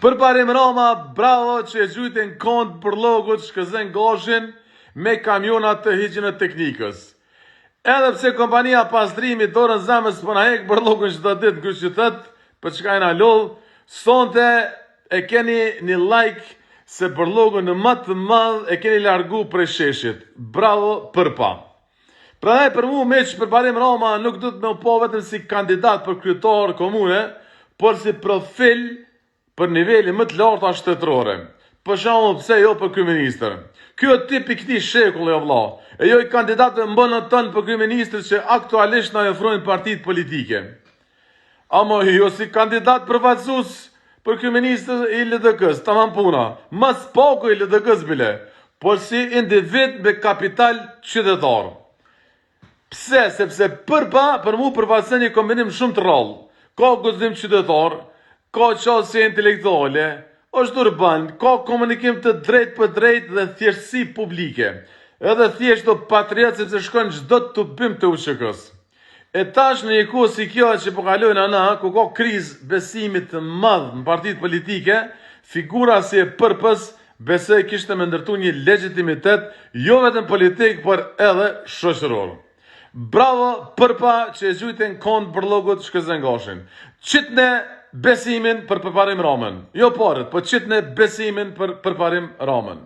Përparim Rama, bravo që e gjujtin kont për logut shkëzen goshin me kamionat të higjienit teknikës. Edhe pse kompania pastrimi dorën zemës për na hek për logun çdo ditë në qytet, për çka na lodh, sonte e keni një like se për logun në më të madh e keni largu prej sheshit. Bravo përpa. Prandaj për mua meq Përparim Rama nuk do të më po vetëm si kandidat për kryetar komune, por si profil për nivelin më të lartë shtetërore. Për shembull, pse jo për kryeministër? Ky është tipi i këtij shekulli o vëlla. E jo i kandidatë mbonën tonë për kryeministër që aktualisht na ofrojnë partitë politike. Amo jo si kandidat përfaqësues për kryeministër i LDK-s, tamam puna. Mas poko i LDK-s bile, por si individ me kapital qytetar. Pse? Sepse për mu përfaqëson një kombinim shumë të rrallë. Ka guxim qytetar, ka qasje intelektuale, është urban, ka komunikim të drejt për drejt dhe thjeshtësi publike. Edhe thjesht do patriot sepse shkon çdo tubim të UÇK-s. E tash në një kohë si kjo që po kalojnë ana, ku ka krizë besimit të madh në partitë politike, figura si e Përpës besoj kishte me ndërtu një legitimitet jo vetëm politik, por edhe shoqëror. Bravo Përpa që e gjujtin kont për logut shkëzen goshin. Qitne besimin për Përparim Ramën. Jo parët, po qitne besimin për Përparim Ramën.